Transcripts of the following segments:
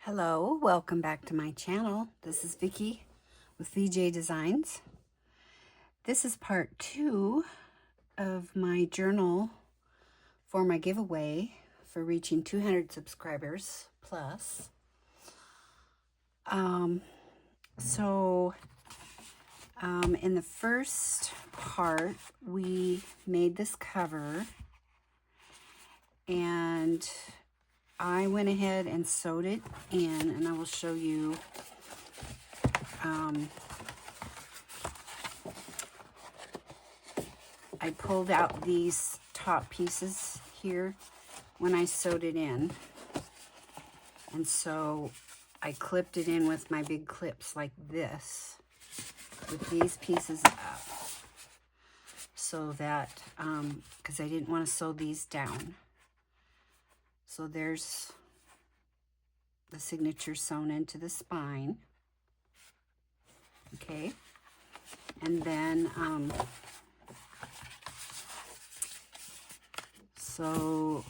Hello, welcome back to my channel. This is Vickie with VJ Designs. This is part 2 of my journal for my giveaway for reaching 200 subscribers plus. In the first part, we made this cover, and I went ahead and sewed it in, and I will show you I pulled out these top pieces here when I sewed it in, and so I clipped it in with my big clips like this with these pieces up, so that because I didn't want to sew these down. So there's the signature sewn into the spine. Okay. And then, so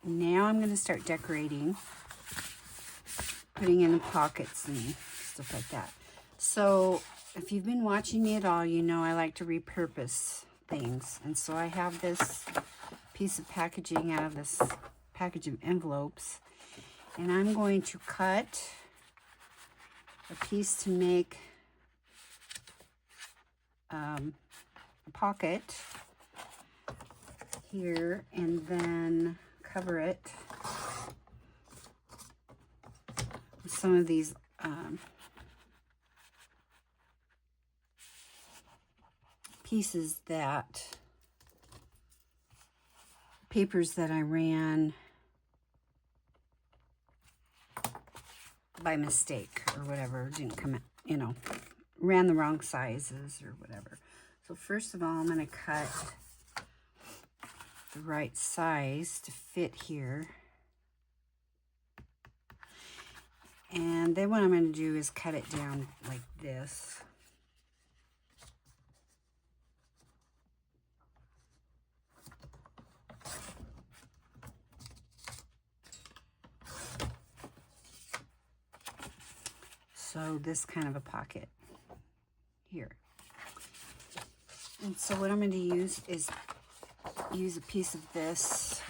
now I'm going to start decorating, putting in the pockets and stuff like that. So if you've been watching me at all, you know I like to repurpose things. And so I have this piece of packaging out of this package of envelopes, and I'm going to cut a piece to make a pocket here, and then cover it with some of these pieces papers that I ran by mistake or whatever, didn't come out, you know, ran the wrong sizes or whatever. So first of all, I'm going to cut the right size to fit here. And then what I'm going to do is cut it down like this. So this kind of a pocket here. And so what I'm going to use is a piece of this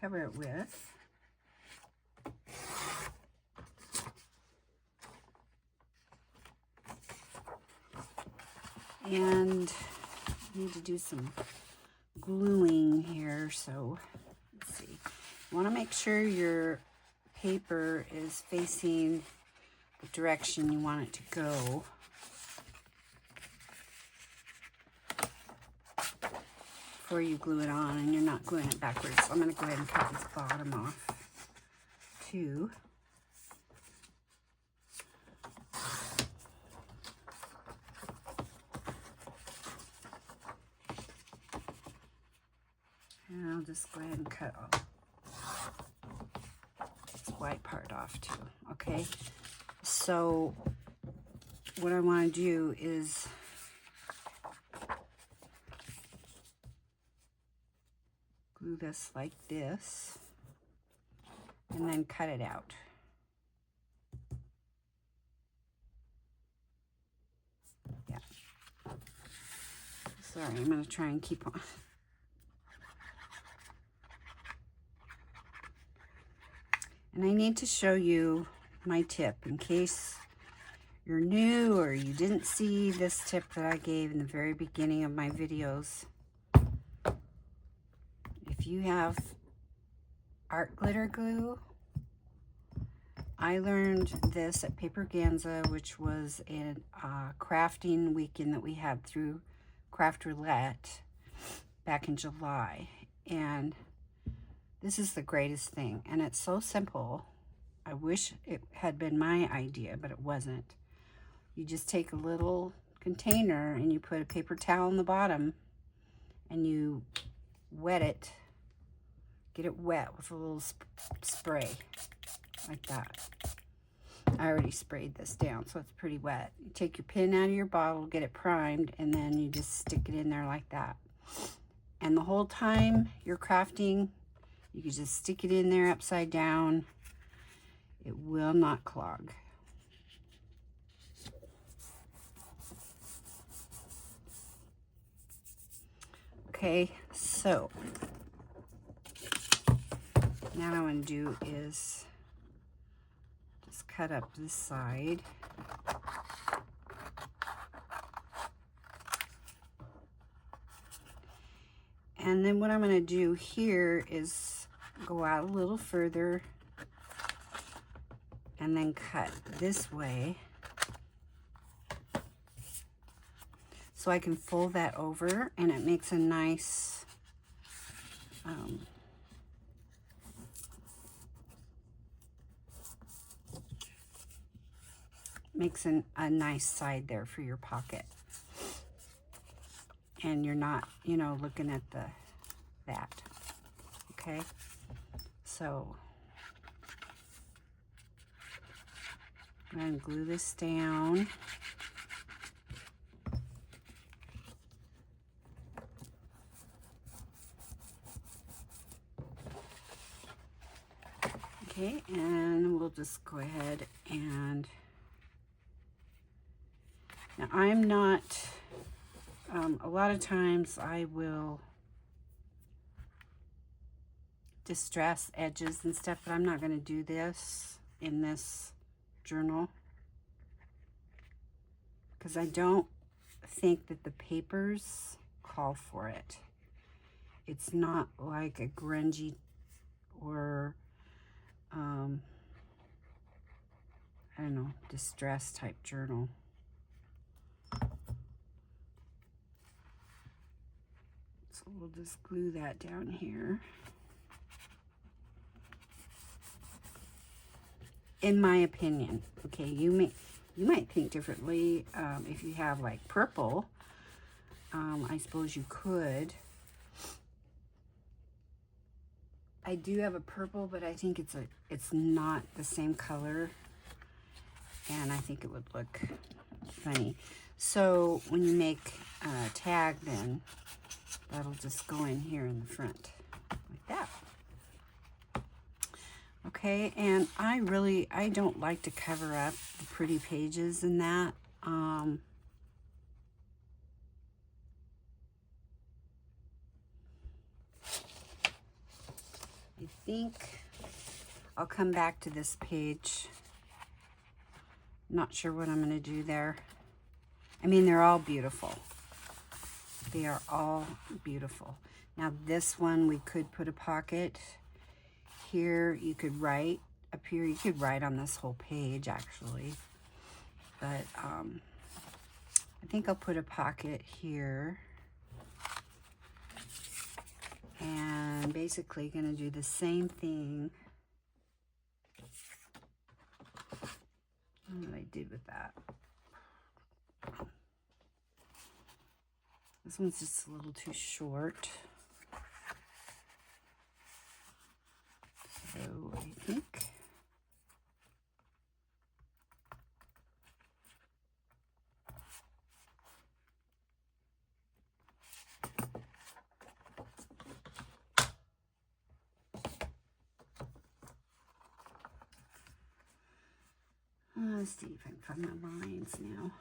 cover it with. And I need to do some gluing here, so let's see. You want to make sure your paper is facing the direction you want it to go. Before you glue it on, and you're not gluing it backwards. So I'm going to go ahead and cut this bottom off too. And I'll just go ahead and cut all this white part off too. Okay, so what I want to do is glue this like this and then cut it out. Yeah. Sorry, I'm going to try and keep on. And I need to show you my tip in case you're new or you didn't see this tip that I gave in the very beginning of my videos. If you have art glitter glue, I learned this at Paperganza, which was a crafting weekend that we had through Craft Roulette back in July. And this is the greatest thing, and it's so simple. I wish it had been my idea, but it wasn't. You just take a little container and you put a paper towel on the bottom and you wet it, get it wet with a little spray like that. I already sprayed this down, so it's pretty wet. You take your pin out of your bottle, get it primed, and then you just stick it in there like that. And the whole time you're crafting, you can just stick it in there upside down. It will not clog. Okay, so now what I'm going to do is just cut up this side. And then what I'm going to do here is go out a little further and then cut this way so I can fold that over, and it makes a nice a nice side there for your pocket. And you're not, you know, looking at that. Okay, so I'm going to glue this down. Okay, and we'll just go ahead and now I'm not, a lot of times I will distress edges and stuff, but I'm not going to do this in this journal because I don't think that the papers call for it. It's not like a grungy or I don't know, distress type journal. So we'll just glue that down here. In my opinion, okay, you might think differently. If you have like purple, I suppose you could. I do have a purple, but I think it's not the same color, and I think it would look funny. So when you make a tag, then that'll just go in here in the front like that. Okay, and I don't like to cover up the pretty pages in that. I think I'll come back to this page. Not sure what I'm going to do there. I mean, they're all beautiful. They are all beautiful. Now this one, we could put a pocket. Here you could write. Up here you could write on this whole page actually. But I think I'll put a pocket here. And basically going to do the same thing that I did with that. This one's just a little too short. So I think let's see if I can find my lines now.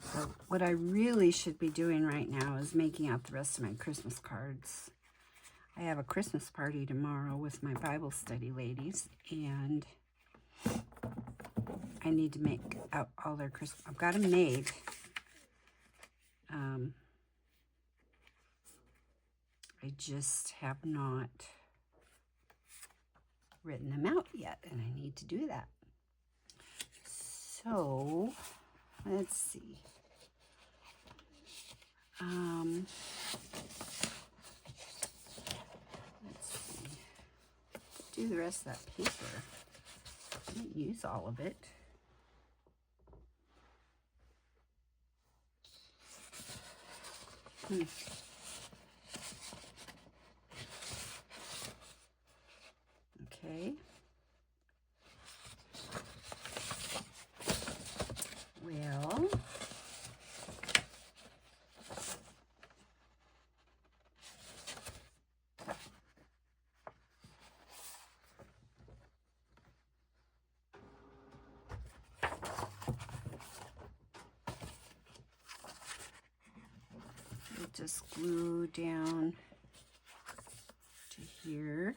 So what I really should be doing right now is making out the rest of my Christmas cards. I have a Christmas party tomorrow with my Bible study ladies, and I need to make out all their Christmas. I've got them made. I just have not written them out yet, and I need to do that. So, let's see. Let's see. Do the rest of that paper. I didn't use all of it. Okay. Well, we'll just glue down to here.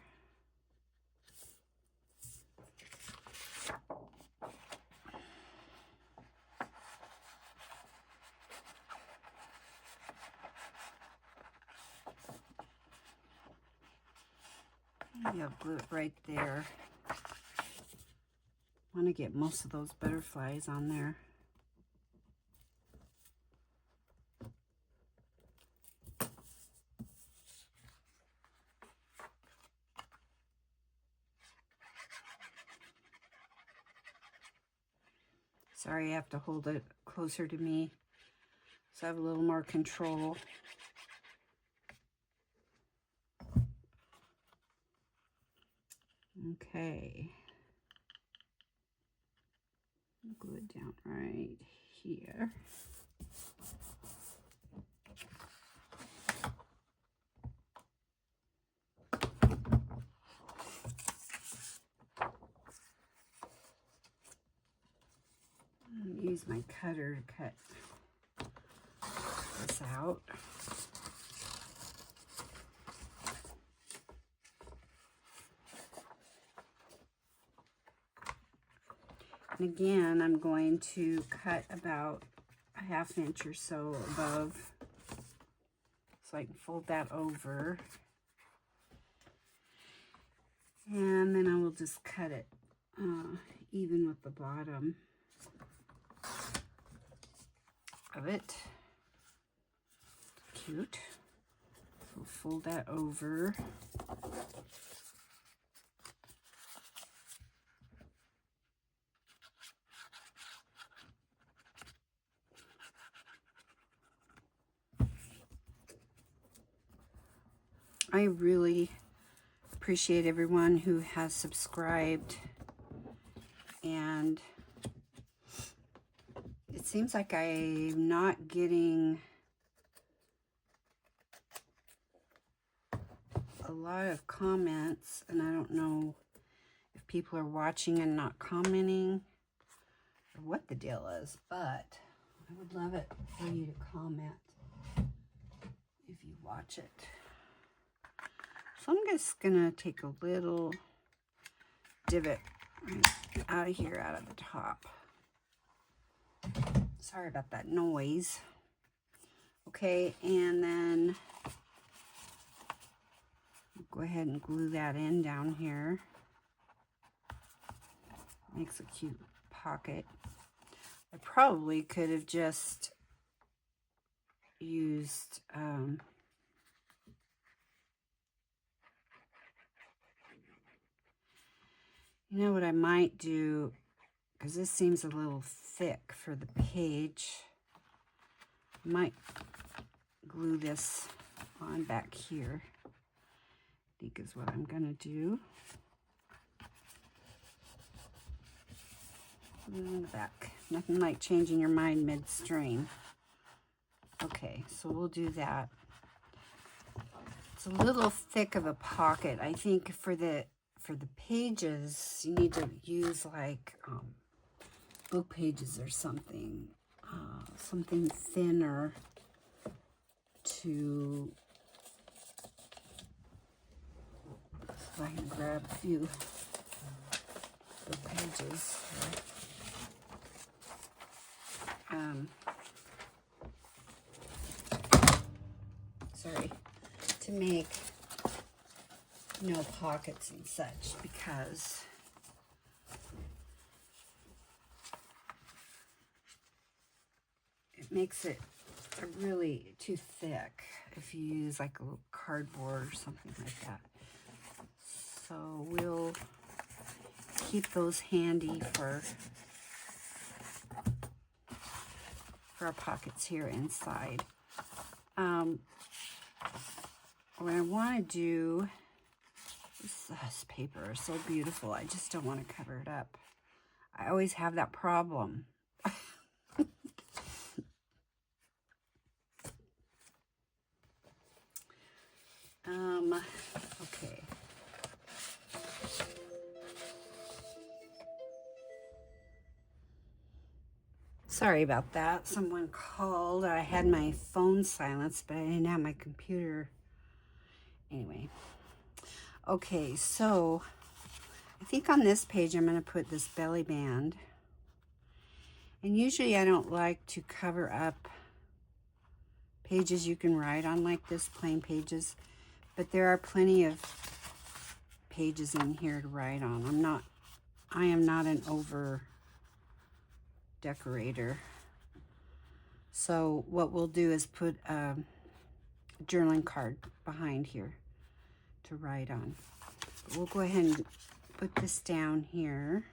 Yeah, glue it right there. I want to get most of those butterflies on there. Sorry, I have to hold it closer to me so I have a little more control. Okay. Glue it down right here. Use my cutter to cut this out. And again, I'm going to cut about a ½ inch or so above so I can fold that over. And then I will just cut it even with the bottom of it. Cute. So fold that over. I really appreciate everyone who has subscribed, and it seems like I'm not getting a lot of comments, and I don't know if people are watching and not commenting or what the deal is, but I would love it for you to comment if you watch it. So I'm just gonna take a little divot right out of here, out of the top. Sorry about that noise. Okay, and then go ahead and glue that in down here. Makes a cute pocket. I probably could have just used you know what I might do, because this seems a little thick for the page, I might glue this on back here, I think is what I'm gonna do. On the back. Nothing like changing your mind midstream. Okay, so we'll do that. It's a little thick of a pocket. I think for the pages, you need to use like book pages or something, something thinner to. So I can grab a few book pages. Sorry, to make no pockets and such, because it makes it really too thick if you use like a little cardboard or something like that. So we'll keep those handy for our pockets here inside. What I want to do, let's this paper is so beautiful. I just don't want to cover it up. I always have that problem. Okay. Sorry about that. Someone called. I had my phone silenced, but I didn't have my computer. Anyway. Okay, so I think on this page I'm going to put this belly band. And usually I don't like to cover up pages you can write on like this, plain pages. But there are plenty of pages in here to write on. I am not an over decorator. So what we'll do is put a journaling card behind here to write on. But we'll go ahead and put this down here.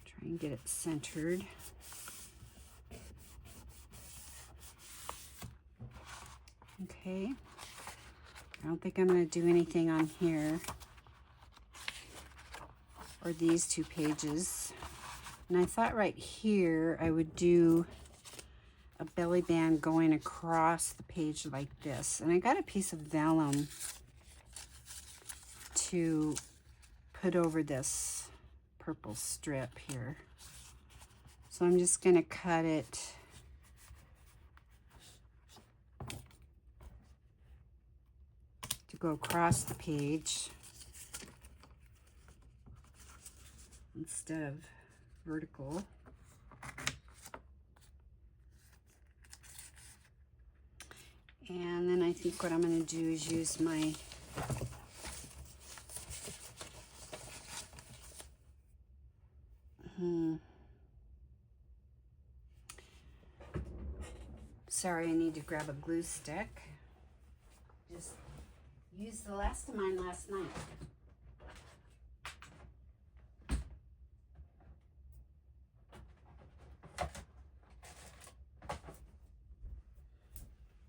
Try and get it centered. Okay. I don't think I'm going to do anything on here or these two pages. And I thought right here I would do a belly band going across the page like this. And I got a piece of vellum to put over this purple strip here. So I'm just going to cut it to go across the page instead of vertical. And then I think what I'm going to do is use my sorry, I need to grab a glue stick. Just used the last of mine last night.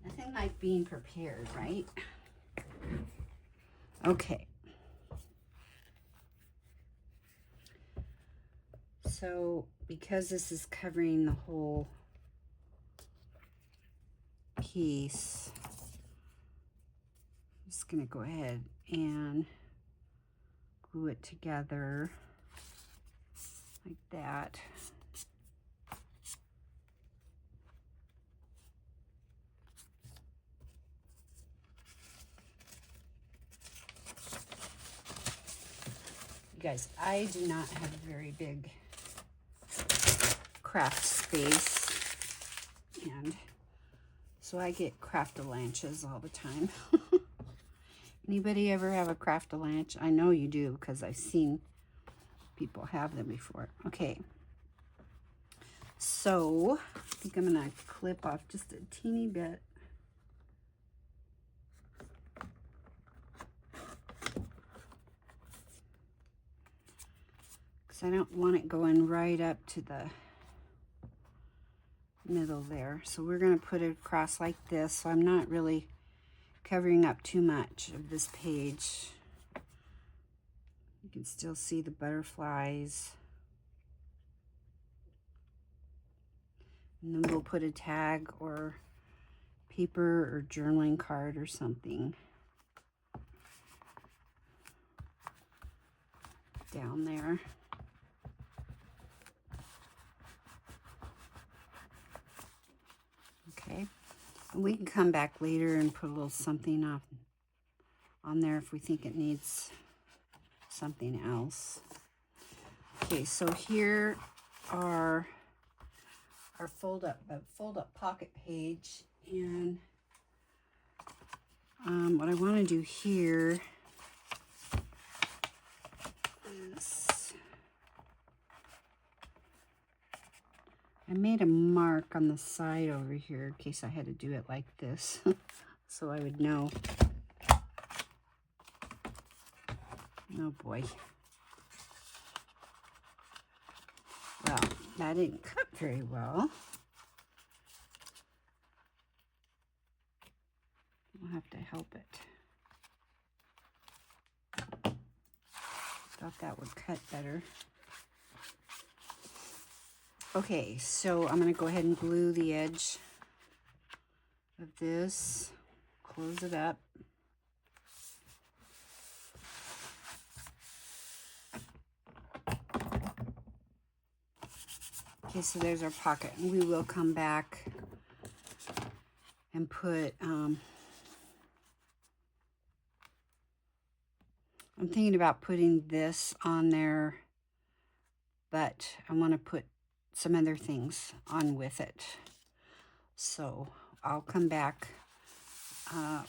Nothing like being prepared, right? Okay. So, because this is covering the whole piece, I'm just going to go ahead and glue it together like that. You guys, I do not have a very big craft space, and so I get craft-a-lanches all the time. Anybody ever have a craft-a-lanch? I know you do because I've seen people have them before. Okay, so I think I'm gonna clip off just a teeny bit. Because I don't want it going right up to the middle there. So we're going to put it across like this, so I'm not really covering up too much of this page. You can still see the butterflies. And then we'll put a tag or paper or journaling card or something down there. Okay, and we can come back later and put a little something on there if we think it needs something else. Okay, so here are our fold up pocket page, and what I want to do here is I made a mark on the side over here in case I had to do it like this so I would know Oh boy. Well, that didn't cut very well. We'll have to help it. Thought that would cut better. Okay, so I'm going to go ahead and glue the edge of this. Close it up. Okay, so there's our pocket. And we will come back and put, I'm thinking about putting this on there, but I want to put some other things on with it. So I'll come back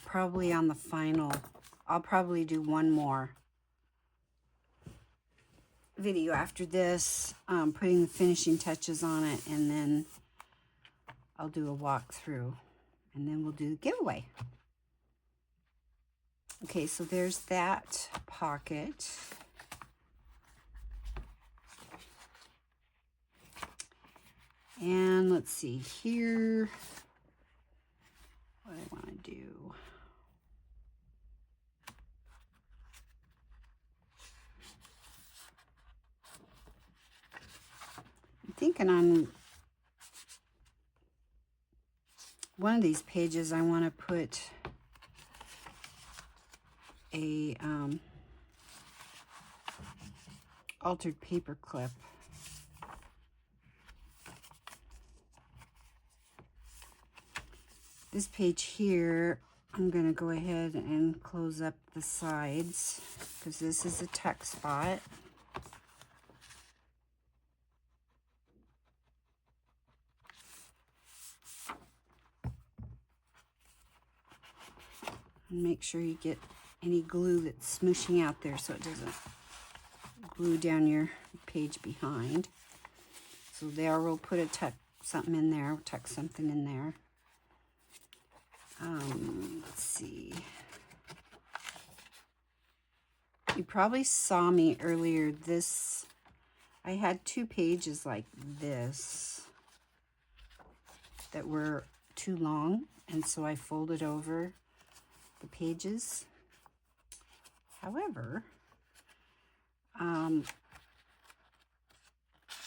probably on the final. I'll probably do one more video after this, putting the finishing touches on it, and then I'll do a walkthrough, and then we'll do the giveaway. Okay, so there's that pocket. And let's see here what I want to do. I'm thinking on one of these pages I want to put a altered paper clip. This page here, I'm going to go ahead and close up the sides because this is a tuck spot. And make sure you get any glue that's smooshing out there so it doesn't glue down your page behind. So there we'll put a tuck something in there, we'll tuck something in there. Let's see. You probably saw me earlier. I had two pages like this that were too long, and so I folded over the pages. However,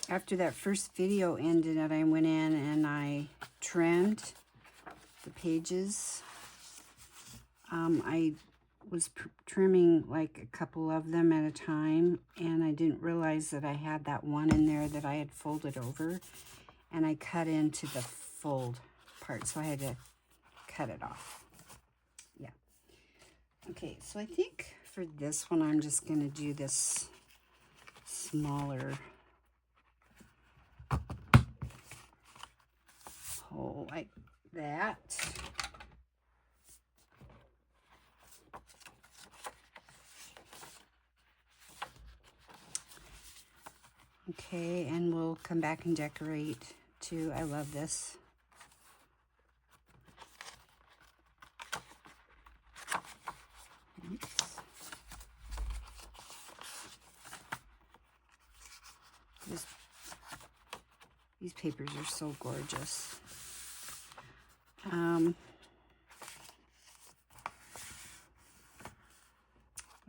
after that first video ended, and I went in and I trimmed the pages. I was trimming like a couple of them at a time, and I didn't realize that I had that one in there that I had folded over, and I cut into the fold part, so I had to cut it off. Yeah. Okay, so I think for this one I'm just going to do this smaller hole like that. Okay, and we'll come back and decorate too. I love this. Oops. These papers are so gorgeous.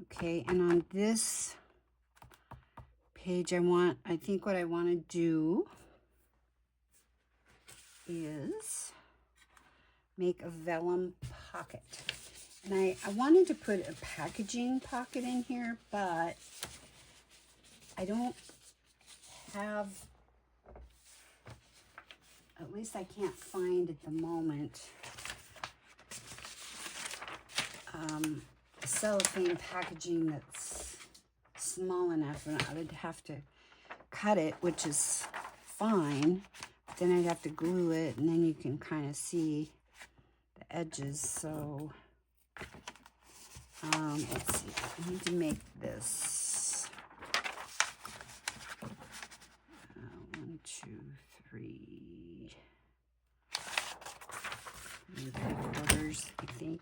Okay, and on this page, I think what I want to do is make a vellum pocket. And I wanted to put a packaging pocket in here, but I don't have, at least I can't find at the moment, cellophane packaging that's small enough, and I would have to cut it, which is fine. But then I'd have to glue it, and then you can kind of see the edges. So let's see, I need to make this 1, 2, 3 3/4, I think.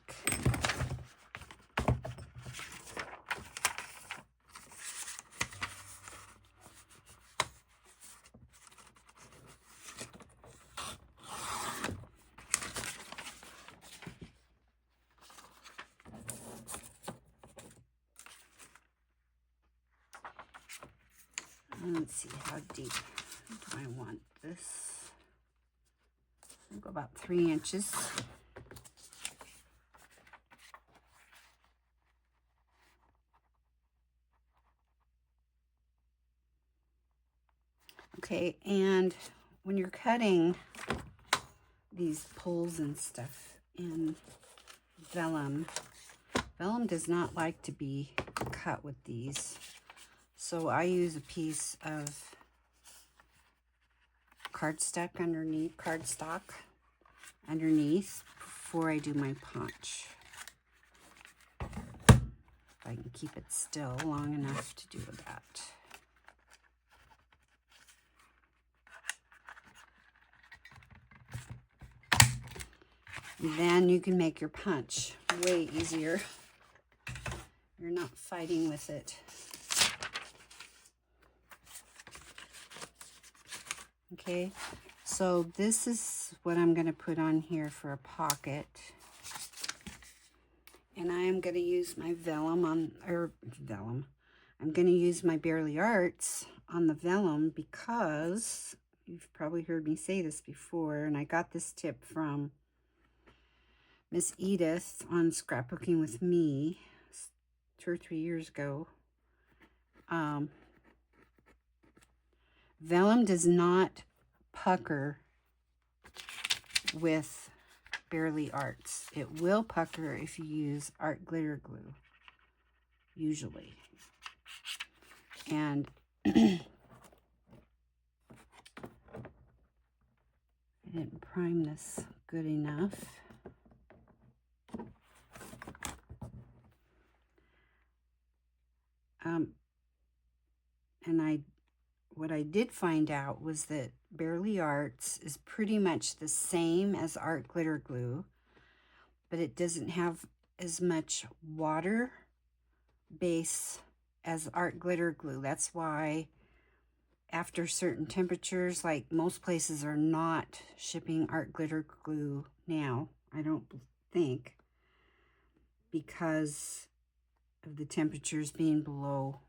Let's see, how deep do I want this? I'll go about 3 inches. Okay, and when you're cutting these poles and stuff in vellum, vellum does not like to be cut with these. So I use a piece of cardstock underneath before I do my punch. If I can keep it still long enough to do that. And then you can make your punch way easier. You're not fighting with it. Okay, so this is what I'm going to put on here for a pocket. And I am going to use my vellum I'm going to use my Bearly Arts on the vellum because you've probably heard me say this before, and I got this tip from Miss Edith on Scrapbooking with Me 2 or 3 years ago. Vellum does not pucker with Bearly Arts. It will pucker if you use art glitter glue, usually. And I didn't prime this good enough. And what I did find out was that Bearly Arts is pretty much the same as art glitter glue, but it doesn't have as much water base as art glitter glue. That's why after certain temperatures, like most places are not shipping art glitter glue now, I don't think, because of the temperatures being below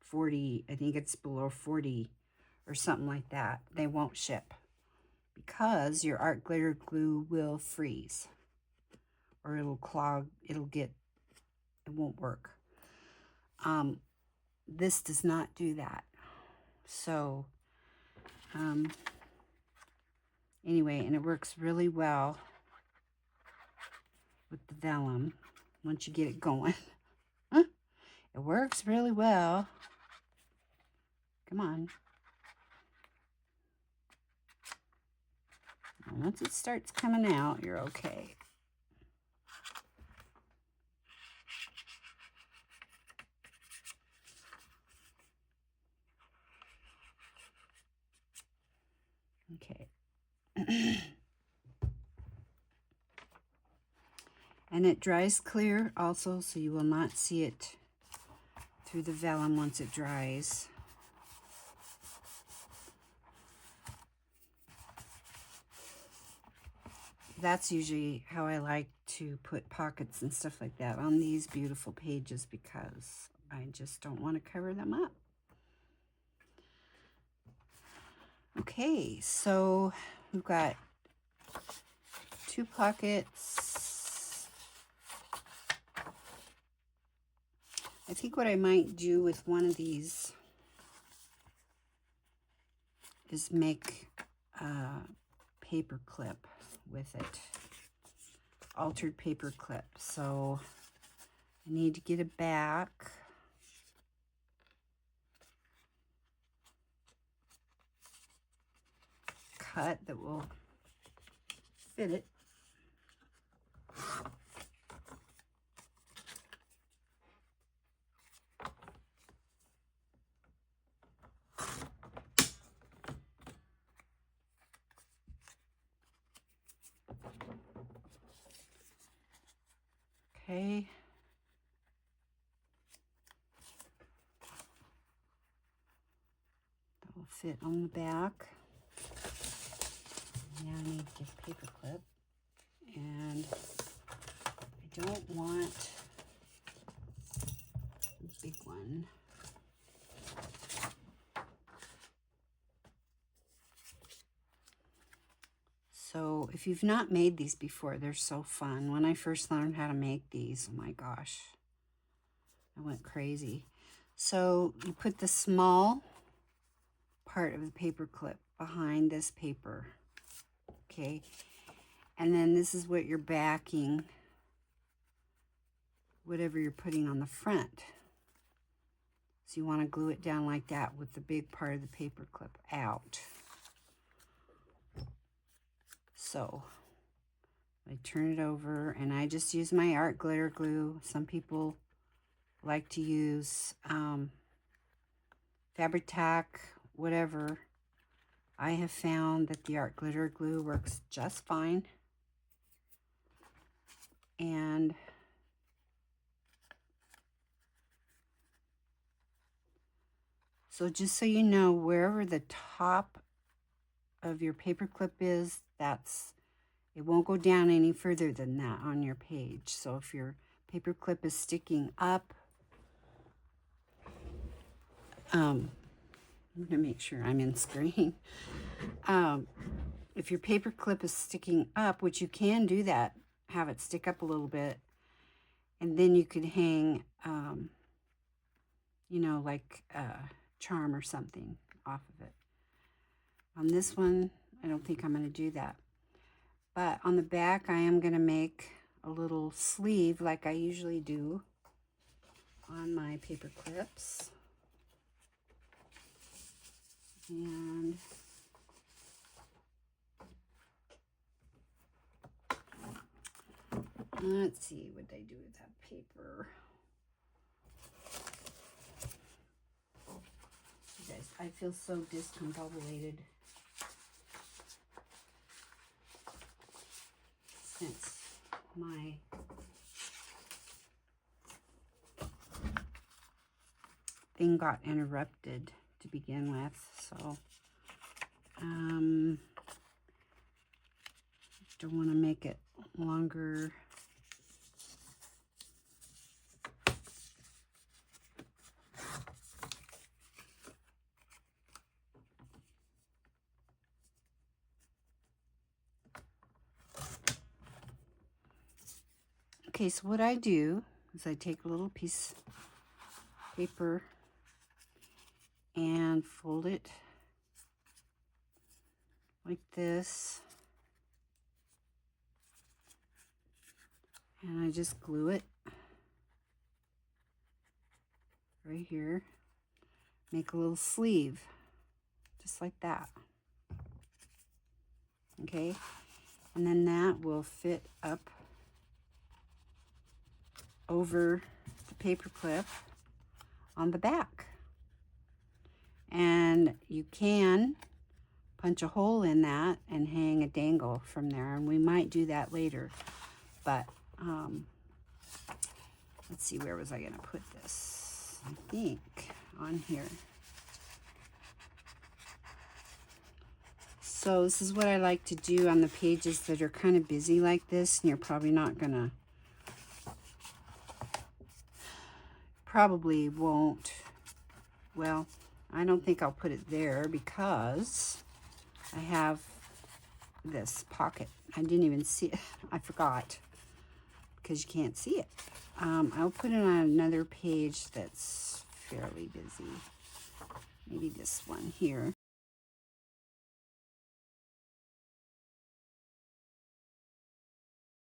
40, I think it's below 40 or something like that. They won't ship because your art glitter glue will freeze or it'll clog, it won't work. This does not do that. So, anyway, and it works really well with the vellum once you get it going. It works really well. Come on. And once it starts coming out, you're okay. Okay. And it dries clear also, so you will not see it through the vellum once it dries. That's usually how I like to put pockets and stuff like that on these beautiful pages because I just don't want to cover them up. Okay, so we've got 2 pockets. I think what I might do with one of these is make a paper clip with it, altered paper clip. So I need to get a back. Cut that will fit it. Okay. That will fit on the back. Now I need to get a paper clip. And I don't want a big one. So if you've not made these before, they're so fun. When I first learned how to make these, oh my gosh, I went crazy. So you put the small part of the paper clip behind this paper, okay? And then this is what you're backing, whatever you're putting on the front. So you want to glue it down like that with the big part of the paper clip out. So I turn it over, and I just use my art glitter glue. Some people like to use fabric tack, whatever. I have found that the art glitter glue works just fine. And so just so you know, wherever the top of your paper clip is, it won't go down any further than that on your page. So if your paper clip is sticking up, I'm going to make sure I'm in screen. If your paper clip is sticking up, which you can do that, have it stick up a little bit, and then you could hang, you know, like a charm or something off of it. On this one, I don't think I'm going to do that. But on the back, I am going to make a little sleeve like I usually do on my paper clips. And let's see what I do with that paper. You guys, I feel so discombobulated since my thing got interrupted to begin with. So don't want to make it longer. Okay, so what I do is I take a little piece of paper and fold it like this. And I just glue it right here. Make a little sleeve, just like that. Okay, and then that will fit up over the paper clip on the back. And you can punch a hole in that and hang a dangle from there, and we might do that later. But let's see, where was I going to put this? I think on here. So this is what I like to do on the pages that are kind of busy like this, and you're probably not going to, probably won't, well, I don't think I'll put it there because I have this pocket. I didn't even see it. I forgot because you can't see it. I'll put it on another page that's fairly busy. Maybe this one here.